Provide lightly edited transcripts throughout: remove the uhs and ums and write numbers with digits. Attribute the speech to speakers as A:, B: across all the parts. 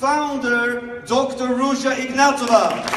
A: founder, Dr. Ruja Ignatova.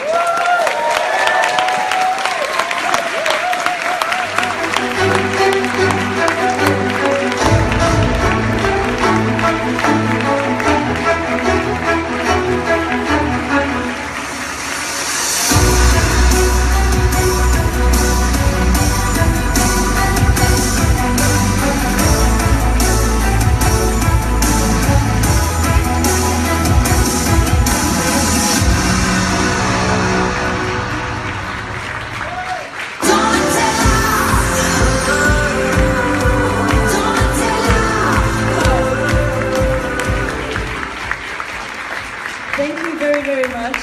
B: Thank you very, very much.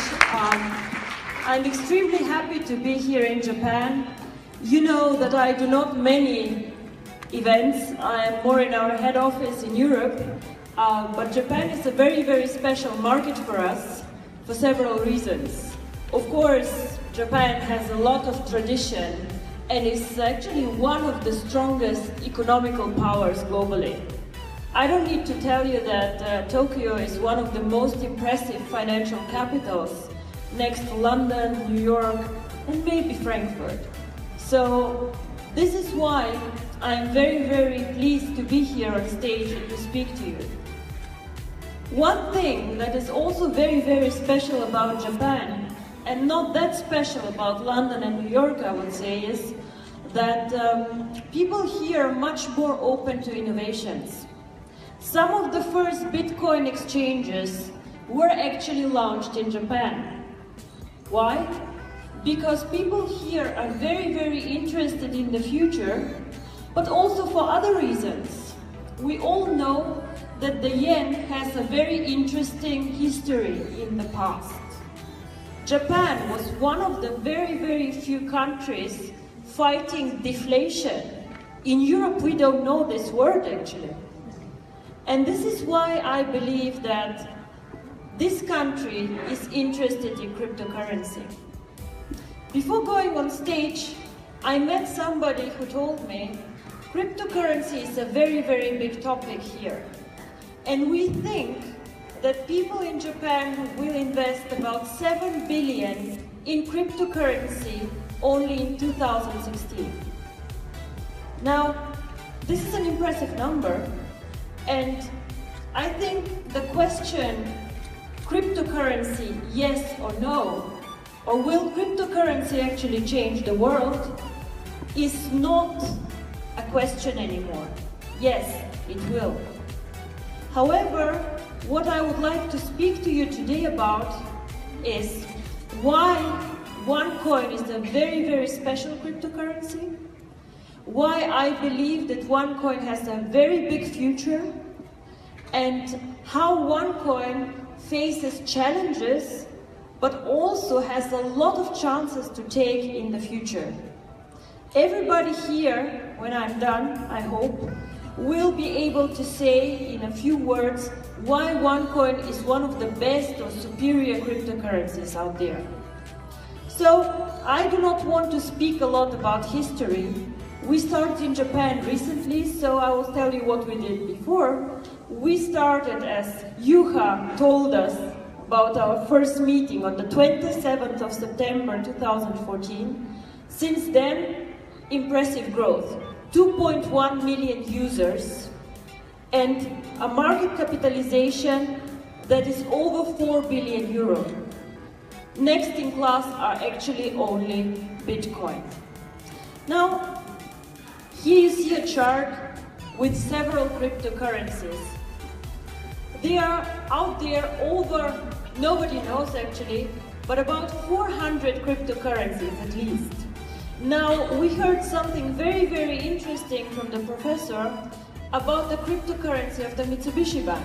B: I'm extremely happy to be here in Japan. You know that I do not many events. I am more in our head office in Europe. But Japan is a very, very special market for us for several reasons. Of course, Japan has a lot of tradition and is actually one of the strongest economical powers globally. I don't need to tell you that Tokyo is one of the most impressive financial capitals, next to London, New York, and maybe Frankfurt. So this is why I'm very, very pleased to be here on stage and to speak to you. One thing that is also very, very special about Japan, and not that special about London and New York, I would say, is that people here are much more open to innovations. Some of the first Bitcoin exchanges were actually launched in Japan. Why? Because people here are very, very interested in the future, but also for other reasons. We all know that the yen has a very interesting history in the past. Japan was one of the very, very few countries fighting deflation. In Europe, we don't know this word actually. And this is why I believe that this country is interested in cryptocurrency. Before going on stage, I met somebody who told me cryptocurrency is a very, very big topic here. And we think that people in Japan will invest about 7 billion in cryptocurrency only in 2016. Now, this is an impressive number. And I think the question, cryptocurrency, yes or no, or will cryptocurrency actually change the world, is not a question anymore. Yes, it will. However, what I would like to speak to you today about is why OneCoin is a very, very special cryptocurrency, why I believe that OneCoin has a very big future, and how OneCoin faces challenges, but also has a lot of chances to take in the future. Everybody here, when I'm done, I hope, will be able to say in a few words why OneCoin is one of the best or superior cryptocurrencies out there. So, I do not want to speak a lot about history. We started in Japan recently, so I will tell you what we did before. We started, as Yuha told us, about our first meeting on the 27th of September 2014. Since then, impressive growth. 2.1 million users and a market capitalization that is over 4 billion euro. Next in class are actually only Bitcoin. Now, here you see a chart with several cryptocurrencies. They are out there over, nobody knows actually, but about 400 cryptocurrencies at least. Now, we heard something very, very interesting from the professor about the cryptocurrency of the Mitsubishi Bank.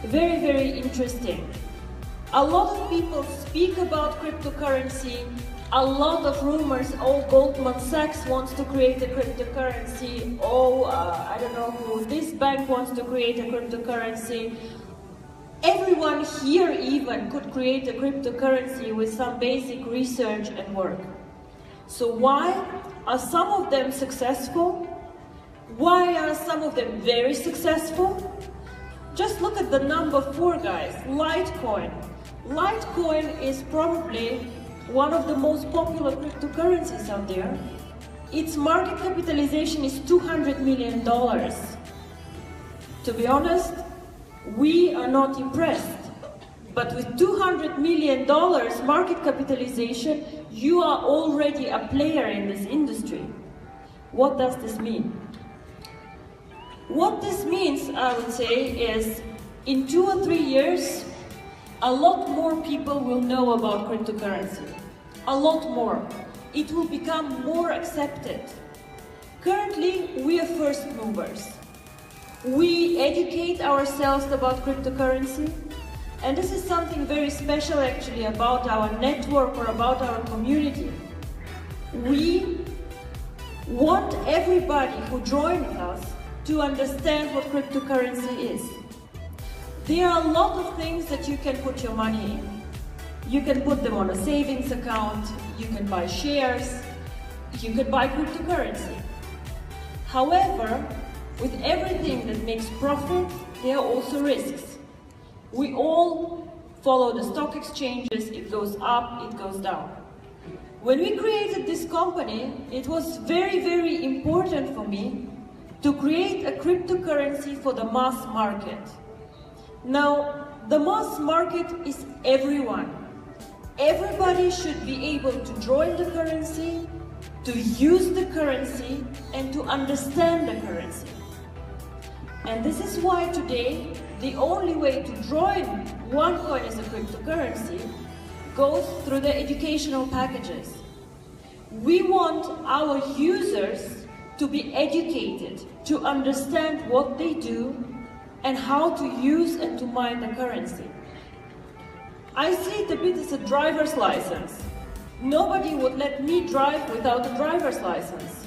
B: Very, very interesting. A lot of people speak about cryptocurrency, a lot of rumors. Oh, Goldman Sachs wants to create a cryptocurrency. Oh, I don't know who, this bank wants to create a cryptocurrency. Everyone here even could create a cryptocurrency with some basic research and work. So why are some of them successful? Why are some of them very successful? Just look at the number 4, guys, Litecoin. Litecoin is probably one of the most popular cryptocurrencies out there. Its market capitalization is $200 million. To be honest, we are not impressed. But with $200 million market capitalization, you are already a player in this industry. What does this mean? What this means, I would say, is in 2 or 3 years, a lot more people will know about cryptocurrency. A lot more. It will become more accepted. Currently, we are first movers. We educate ourselves about cryptocurrency, and this is something very special actually about our network or about our community. We want everybody who joins us to understand what cryptocurrency is. There are a lot of things that you can put your money in. You can put them on a savings account, you can buy shares, you can buy cryptocurrency. However, with everything that makes profit, there are also risks. We all follow the stock exchanges, it goes up, it goes down. When we created this company, it was very, very important for me to create a cryptocurrency for the mass market. Now, the mass market is everyone. Everybody should be able to join the currency, to use the currency, and to understand the currency. And this is why today, the only way to join OneCoin as a cryptocurrency goes through the educational packages. We want our users to be educated, to understand what they do and how to use and to mine the currency. I see it a bit as a driver's license. Nobody would let me drive without a driver's license.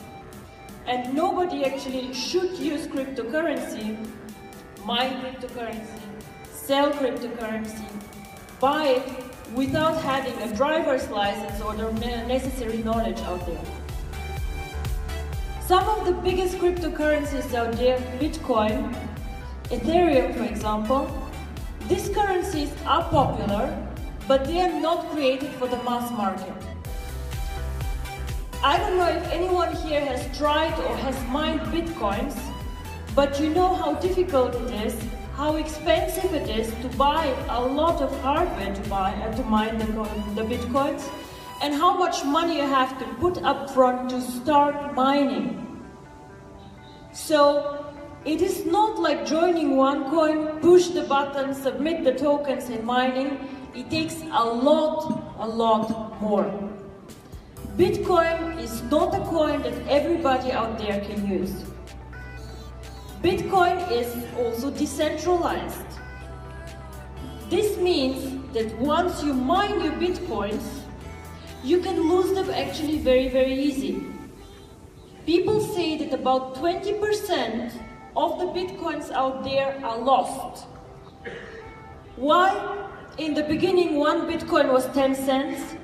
B: And nobody actually should use cryptocurrency, mine cryptocurrency, sell cryptocurrency, buy it without having a driver's license or the necessary knowledge out there. Some of the biggest cryptocurrencies out there, Bitcoin, Ethereum for example, these currencies are popular, but they are not created for the mass market. I don't know if anyone here has tried or has mined Bitcoins, but you know how difficult it is, how expensive it is to buy a lot of hardware to mine the Bitcoins, and how much money you have to put up front to start mining. So, it is not like joining OneCoin, push the button, submit the tokens and mining. It takes a lot more. Bitcoin is not a coin that everybody out there can use. Bitcoin is also decentralized. This means that once you mine your Bitcoins, you can lose them actually very, very easy. People say that about 20% of the Bitcoins out there are lost. Why? In the beginning, 1 Bitcoin was 10 cents.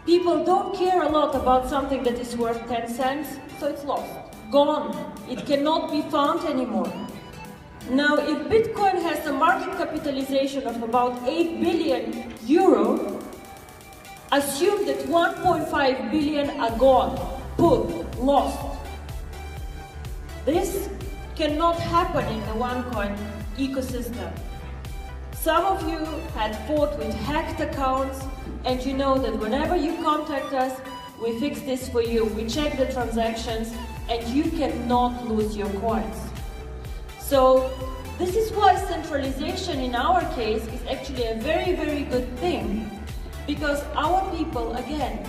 B: People don't care a lot about something that is worth 10 cents, so it's lost, gone. It cannot be found anymore. Now, if Bitcoin has a market capitalization of about 8 billion euro, assume that 1.5 billion are gone, lost. This cannot happen in the OneCoin ecosystem. Some of you had fought with hacked accounts, and you know that whenever you contact us, we fix this for you, we check the transactions, and you cannot lose your coins. So this is why centralization in our case is actually a very, very good thing, because our people, again,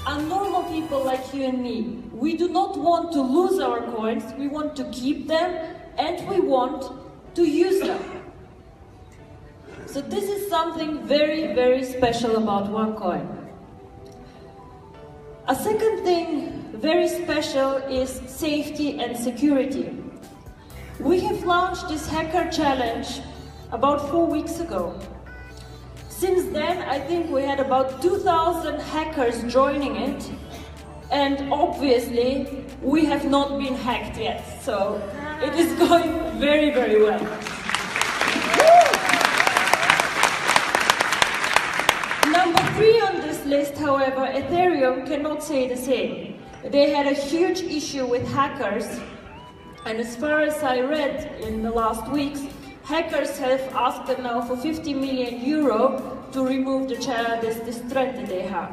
B: are normal people like you and me. We do not want to lose our coins, we want to keep them, and we want to use them. So this is something very, very special about OneCoin. A second thing very special is safety and security. We have launched this hacker challenge about 4 weeks ago. Since then, I think we had about 2,000 hackers joining it, and obviously we have not been hacked yet, so it is going very, very well. however, Ethereum cannot say the same. They had a huge issue with hackers, and as far as I read in the last weeks, hackers have asked them now for 50 million euro to remove this threat that they have.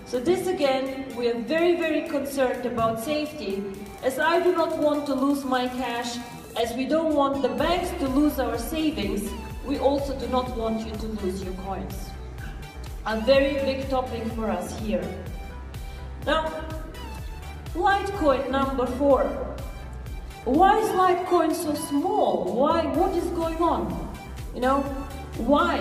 B: So this again, we are very, very concerned about safety, as I do not want to lose my cash, as we don't want the banks to lose our savings, we also do not want you to lose your coins. A very big topic for us here. Now, Litecoin number 4. Why is Litecoin so small? What is going on? You know, why?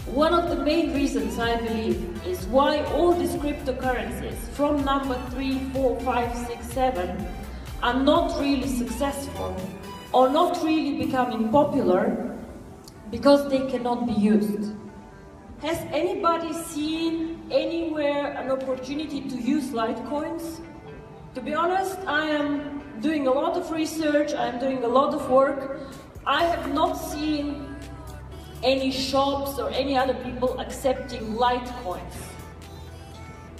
B: One of the main reasons, I believe, is why all these cryptocurrencies from number 3, 4, 5, 6, 7 are not really successful or not really becoming popular because they cannot be used. Has anybody seen anywhere an opportunity to use Litecoins? To be honest, I am doing a lot of research, I am doing a lot of work. I have not seen any shops or any other people accepting Litecoins.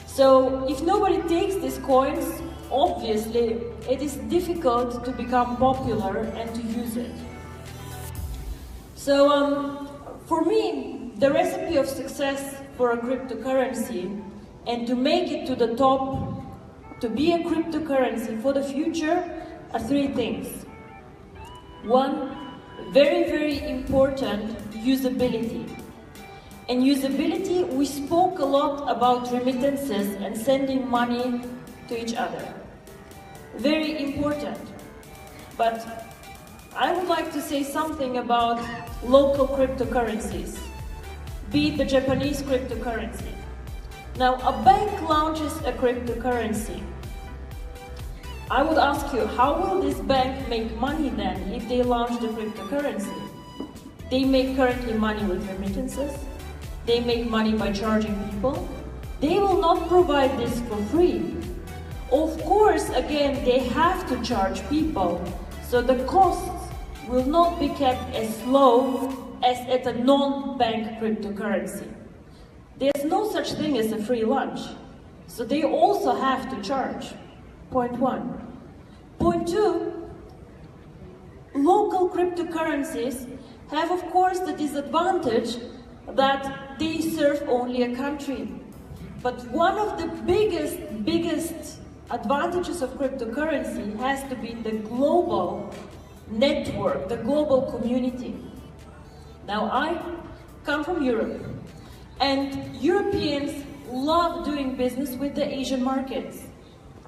B: So if nobody takes these coins, obviously it is difficult to become popular and to use it. So for me, the recipe of success for a cryptocurrency and to make it to the top, to be a cryptocurrency for the future, are 3 things. 1, very, very important, usability. And usability, we spoke a lot about remittances and sending money to each other. Very important. But I would like to say something about local cryptocurrencies, be it the Japanese cryptocurrency. Now, a bank launches a cryptocurrency. I would ask you, how will this bank make money then if they launch the cryptocurrency? They make currently money with remittances. They make money by charging people. They will not provide this for free. Of course, again, they have to charge people, so the costs will not be kept as low as at a non-bank cryptocurrency. There's no such thing as a free lunch, so they also have to charge. Point 1. Point 2, local cryptocurrencies have, of course, the disadvantage that they serve only a country. But one of the biggest advantages of cryptocurrency has to be the global network, the global community. Now, I come from Europe, and Europeans love doing business with the Asian markets,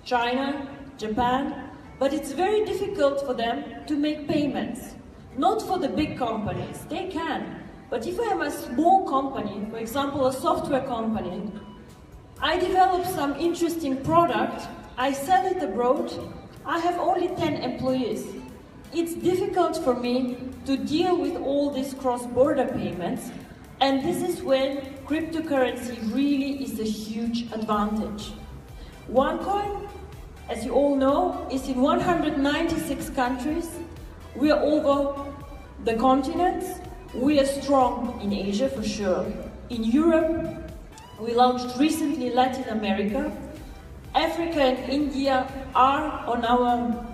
B: China, Japan, but it's very difficult for them to make payments. Not for the big companies, they can. But if I am a small company, for example, a software company, I develop some interesting product, I sell it abroad, I have only 10 employees. It's difficult for me to deal with all these cross-border payments, and this is when cryptocurrency really is a huge advantage. OneCoin, as you all know, is in 196 countries. We are over the continents. We are strong in Asia for sure. In Europe, we launched recently Latin America. Africa and India are on our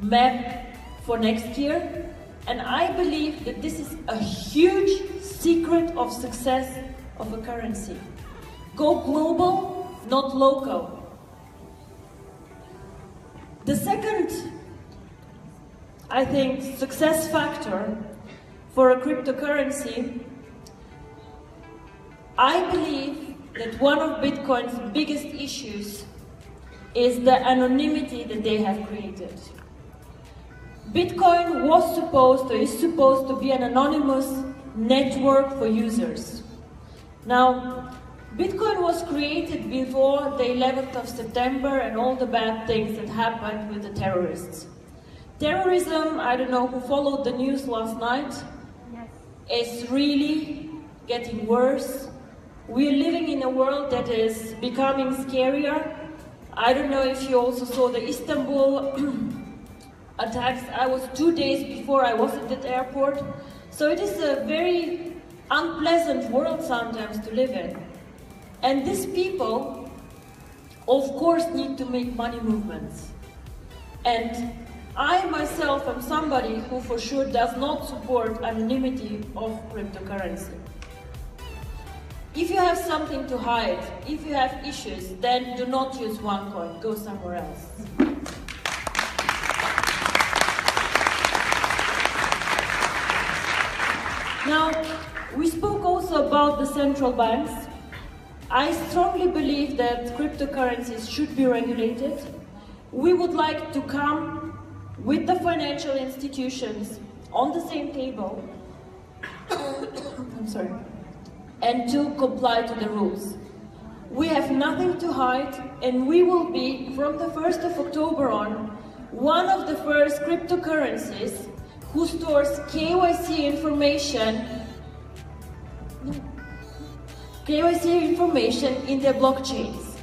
B: map for next year. And I believe that this is a huge secret of success of a currency. Go global, not local. The second, I think, success factor for a cryptocurrency, I believe that one of Bitcoin's biggest issues is the anonymity that they have created. Bitcoin was supposed, or is supposed to be an anonymous network for users. Now, Bitcoin was created before the 11th of September and all the bad things that happened with the terrorists. Terrorism, I don't know who followed the news last night, is really getting worse. We're living in a world that is becoming scarier. I don't know if you also saw the Istanbul attacks. I was 2 days before I was at that airport. So it is a very unpleasant world sometimes to live in. And these people, of course, need to make money movements. And I myself am somebody who for sure does not support anonymity of cryptocurrency. If you have something to hide, if you have issues, then do not use OneCoin, go somewhere else. Now, we spoke also about the central banks. I strongly believe that cryptocurrencies should be regulated. We would like to come with the financial institutions on the same table I'm sorry, and to comply to the rules. We have nothing to hide, and we will be, from the 1st of October on, one of the first cryptocurrencies who stores KYC information in their blockchains.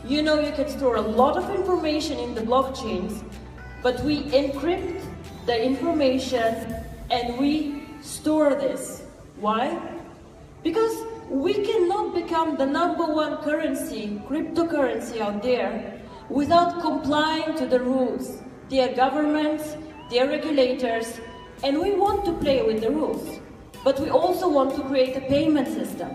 B: You know, you can store a lot of information in the blockchains, but we encrypt the information and we store this. Why? Because we cannot become the #1 currency, cryptocurrency out there, without complying to the rules. They are governments, they are regulators, and we want to play with the rules. But we also want to create a payment system.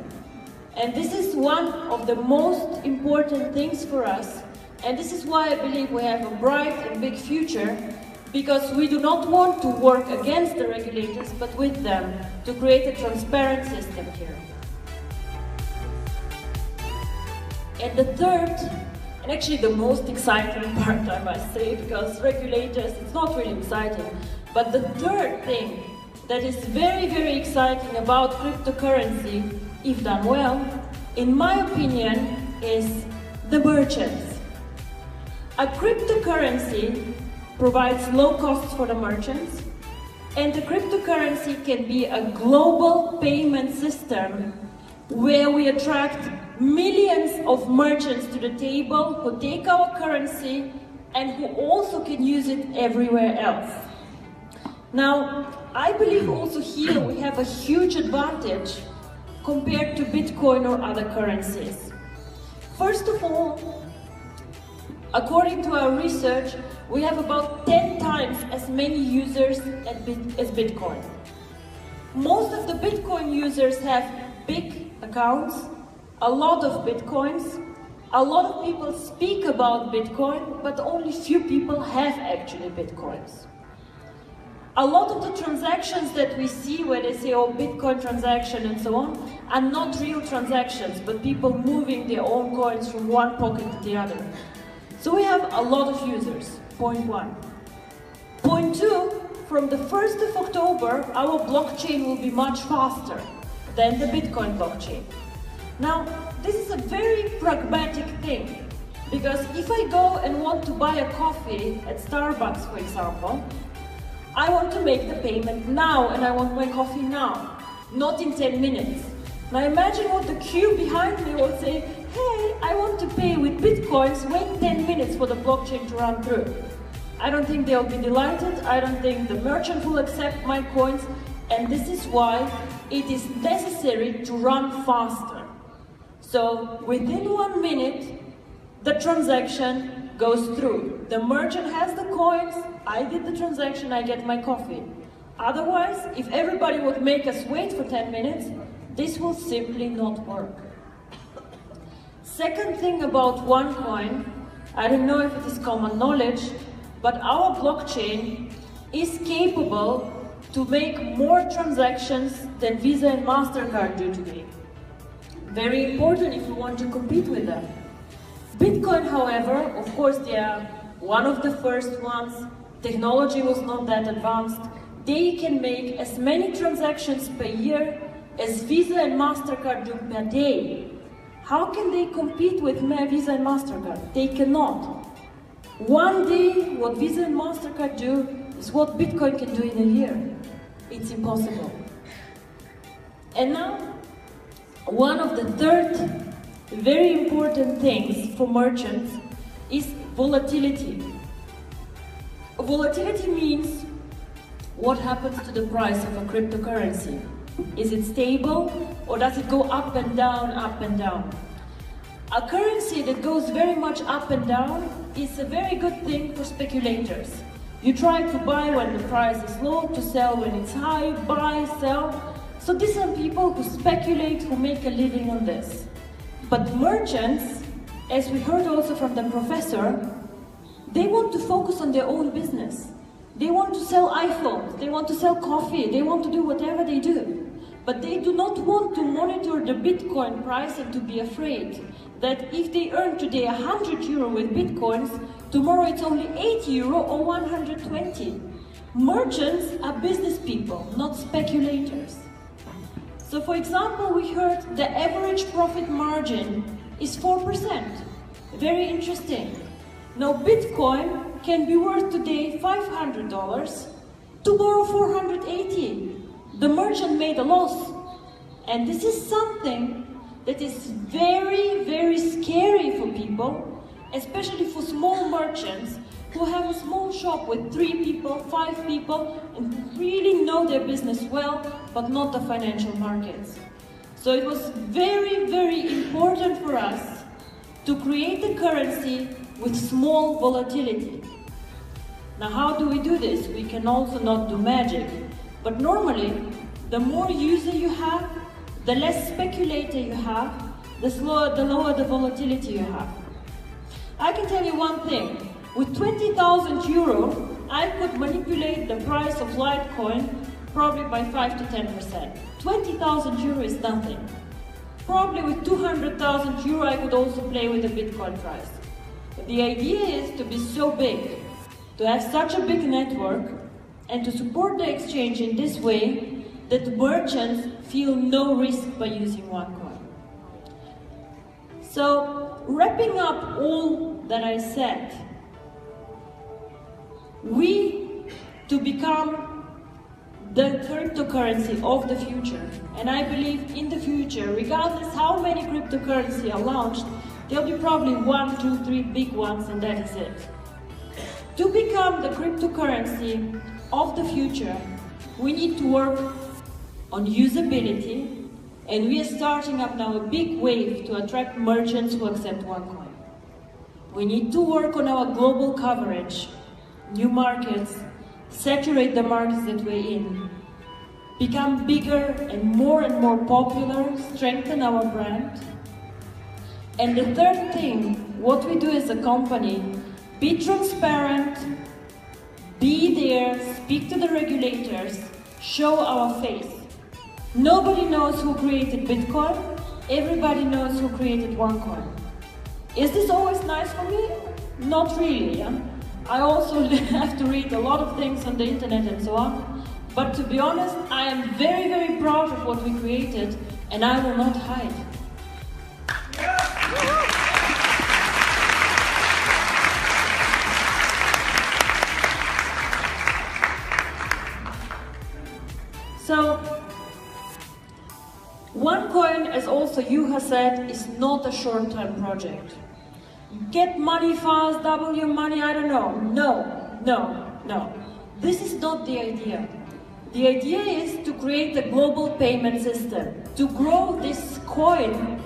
B: And this is one of the most important things for us. And this is why I believe we have a bright and big future, because we do not want to work against the regulators, but with them, to create a transparent system here. And the third, and actually the most exciting part, I must say, because regulators, it's not really exciting, but the third thing that is very, very exciting about cryptocurrency, if done well, in my opinion, is the merchants. A cryptocurrency provides low costs for the merchants, and the cryptocurrency can be a global payment system where we attract millions of merchants to the table who take our currency and who also can use it everywhere else. Now, I believe also here we have a huge advantage compared to Bitcoin or other currencies. First of all, according to our research, we have about 10 times as many users as Bitcoin. Most of the Bitcoin users have big accounts, a lot of Bitcoins. A lot of people speak about Bitcoin, but only few people have actually Bitcoins. A lot of the transactions that we see where they say, oh, Bitcoin transaction and so on, are not real transactions, but people moving their own coins from one pocket to the other. So we have a lot of users, point one. Point two, from the 1st of October, our blockchain will be much faster than the Bitcoin blockchain. Now, this is a very pragmatic thing, because if I go and want to buy a coffee at Starbucks, for example, I want to make the payment now and I want my coffee now, not in 10 minutes. Now imagine what the queue behind me will say, hey, I want to pay with Bitcoins, wait 10 minutes for the blockchain to run through. I don't think they'll be delighted, I don't think the merchant will accept my coins, and this is why it is necessary to run faster. So within 1 minute, the transaction goes through. The merchant has the coins, I did the transaction, I get my coffee. Otherwise, if everybody would make us wait for 10 minutes, this will simply not work. Second thing about OneCoin, I don't know if it is common knowledge, but our blockchain is capable to make more transactions than Visa and MasterCard do today. Very important if you want to compete with them. Bitcoin, however, of course, they are one of the first ones. Technology was not that advanced. They can make as many transactions per year as Visa and MasterCard do per day. How can they compete with Visa and MasterCard? They cannot. One day, what Visa and MasterCard do is what Bitcoin can do in a year. It's impossible. And now, one of the third very important things for merchants is volatility. Volatility means what happens to the price of a cryptocurrency. Is it stable or does it go up and down, up and down? A currency that goes very much up and down is a very good thing for speculators. You try to buy when the price is low, to sell when it's high, buy, sell. So these are people who speculate, who make a living on this. But merchants, as we heard also from the professor, they want to focus on their own business. They want to sell iPhones, they want to sell coffee, they want to do whatever they do. But they do not want to monitor the Bitcoin price and to be afraid that if they earn today 100 euro with Bitcoins, tomorrow it's only 8 euro or 120. Merchants are business people, not speculators. So for example, we heard the average profit margin is 4%. Very interesting. Now Bitcoin can be worth today $500, tomorrow 480. The merchant made a loss. And this is something that is very, very scary for people, especially for small merchants who have a small shop with 3 people, 5 people, and really know their business well, but not the financial markets. So it was very, very important for us to create a currency with small volatility. Now how do we do this? We can also not do magic, but normally the more user you have, the less speculator you have, the lower the volatility you have. I can tell you one thing. With 20,000 euro, I could manipulate the price of Litecoin probably by 5 to 10%. 20,000 euro is nothing. Probably with 200,000 euro, I could also play with the Bitcoin price. But the idea is to be so big, to have such a big network, and to support the exchange in this way that merchants feel no risk by using OneCoin. So, wrapping up all that I said, to become the cryptocurrency of the future, and I believe in the future, regardless how many cryptocurrencies are launched, there'll be probably 1, 2, 3 big ones, and that is it. To become the cryptocurrency of the future, we need to work on usability, and we are starting up now a big wave to attract merchants who accept OneCoin. We need to work on our global coverage, new markets, saturate the markets that we're in, become bigger and more popular, strengthen our brand. And the third thing, what we do as a company, be transparent, be there, speak to the regulators, show our face. Nobody knows who created Bitcoin, everybody knows who created OneCoin. Is this always nice for me? Not really. Yeah? I also have to read a lot of things on the internet and so on. But to be honest, I am very, very proud of what we created, and I will not hide. So, OneCoin, as also you have said, is not a short-term project. Get money fast, double your money, I don't know. No. This is not the idea. The idea is to create a global payment system, to grow this coin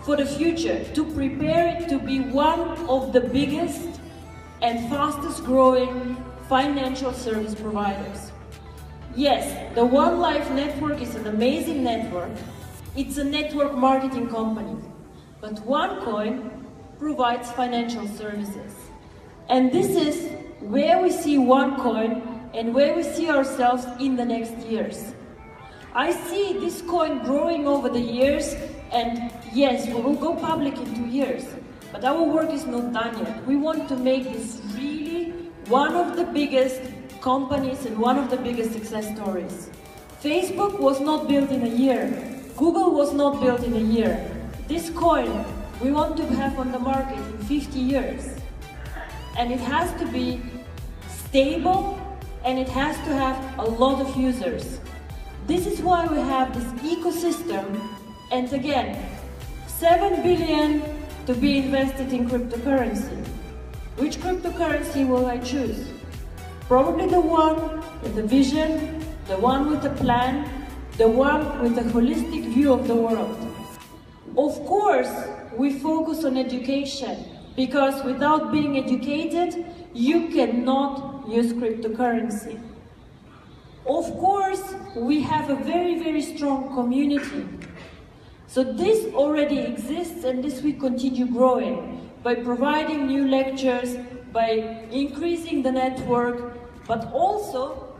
B: for the future, to prepare it to be one of the biggest and fastest growing financial service providers. Yes, the One Life network is an amazing network. It's a network marketing company. But OneCoin provides financial services. And this is where we see OneCoin and where we see ourselves in the next years. I see this coin growing over the years, and yes, we will go public in 2 years. But our work is not done yet. We want to make this really one of the biggest companies and one of the biggest success stories. Facebook was not built in a year. Google was not built in a year. This coin we want to have on the market in 50 years. And it has to be stable, and it has to have a lot of users. This is why we have this ecosystem, and again, 7 billion to be invested in cryptocurrency. Which cryptocurrency will I choose? Probably the one with the vision, the one with the plan, the one with a holistic view of the world. Of course, we focus on education, because without being educated, you cannot use cryptocurrency. Of course, we have a very, very strong community. So this already exists, and this will continue growing by providing new lectures, by increasing the network, but also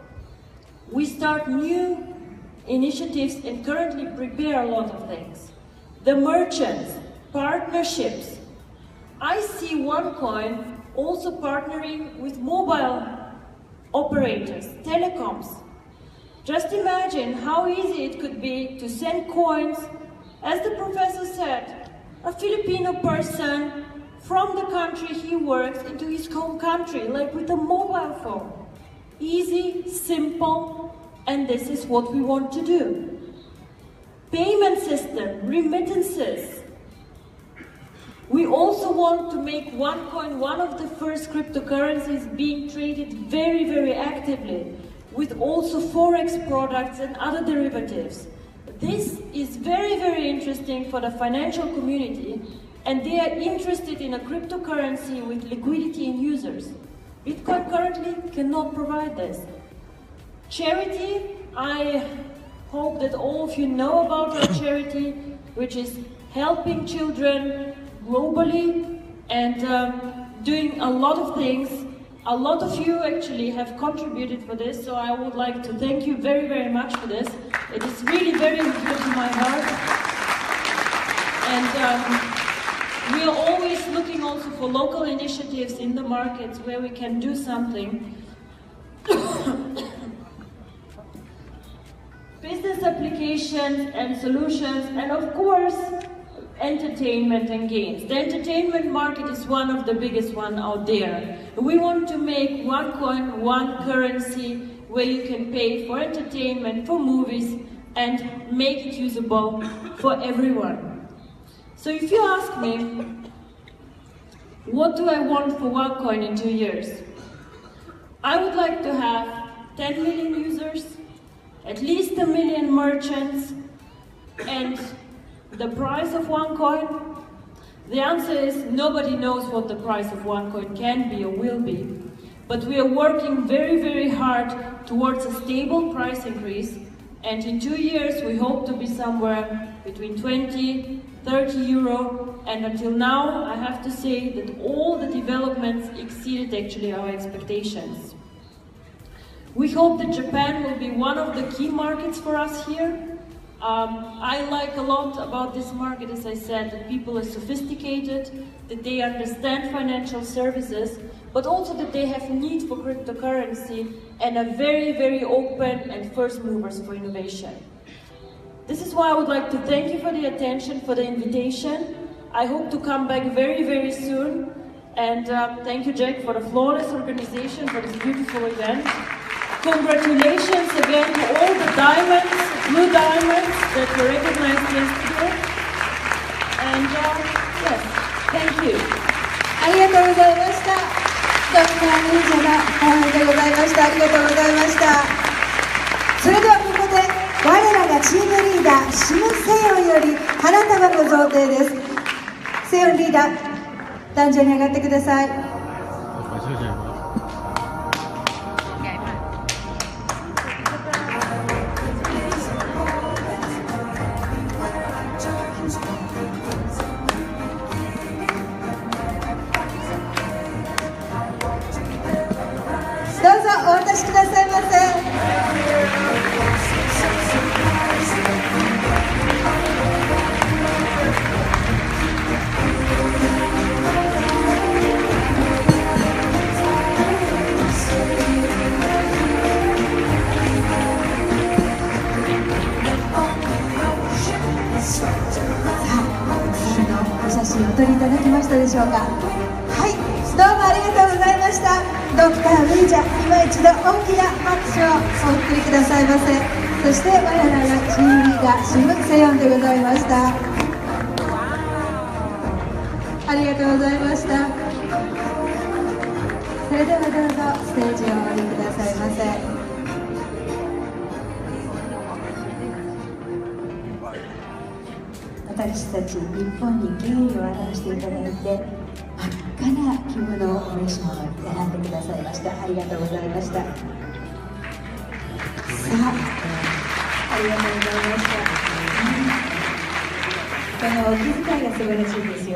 B: we start new initiatives and currently prepare a lot of things. The merchants, partnerships. I see OneCoin also partnering with mobile operators, telecoms. Just imagine how easy it could be to send coins, as the professor said, a Filipino person from the country he works into his home country, like with a mobile phone. Easy, simple, and this is what we want to do. Payment system, remittances. We also want to make OneCoin one of the first cryptocurrencies being traded very, very actively, with also Forex products and other derivatives. This is very, very interesting for the financial community, and they are interested in a cryptocurrency with liquidity and users. Bitcoin currently cannot provide this. Charity, I hope that all of you know about our charity, which is helping children globally and doing a lot of things. A lot of you actually have contributed for this, so I would like to thank you very, very much for this. It is really very good to my heart. And we are always looking also for local initiatives in the markets where we can do something. Business applications and solutions, and of course, entertainment and games. The entertainment market is one of the biggest one out there. We want to make OneCoin one currency where you can pay for entertainment, for movies, and make it usable for everyone. So if you ask me, what do I want for OneCoin in 2 years? I would like to have 10 million users, at least 1 million merchants, and the price of OneCoin? The answer is nobody knows what the price of OneCoin can be or will be. But we are working very, very hard towards a stable price increase. And in 2 years, we hope to be somewhere between 20, 30 euro. And until now, I have to say that all the developments exceeded actually our expectations. We hope that Japan will be one of the key markets for us here. I like a lot about this market, as I said, that people are sophisticated, that they understand financial services, but also that they have need for cryptocurrency and are very, very open and first movers for innovation. This is why I would like to thank you for the attention, for the invitation. I hope to come back very, very soon. And thank you, Jack, for the flawless organization for this beautiful event. Congratulations again to all the diamonds, blue diamonds that were recognized yesterday. And yes, thank you.
C: ありがとうございました。ドクター・ルージャがおはようでございました。ありがとうございました。それではここで我らがチームリーダーシム・セヨンより花束の贈呈です。セヨンリーダー、壇上に上がってください。お渡しくださいませ。お写真お撮りいただきましたでしょうか。はい、どうもありがとうございました。ドクター・ルージャ、今一度大きな拍手をお送りくださいませ。そして我らがチームリーダーシム・セヨンでございました。ありがとうございました。それではどうぞステージをお降りくださいませ。私たち日本に敬意を表していただいて、真っ赤な着物をお召し物に選んでくださいました。ありがとうございました。さあ、ありがとうございました。このお気遣いが素晴らしいですよ。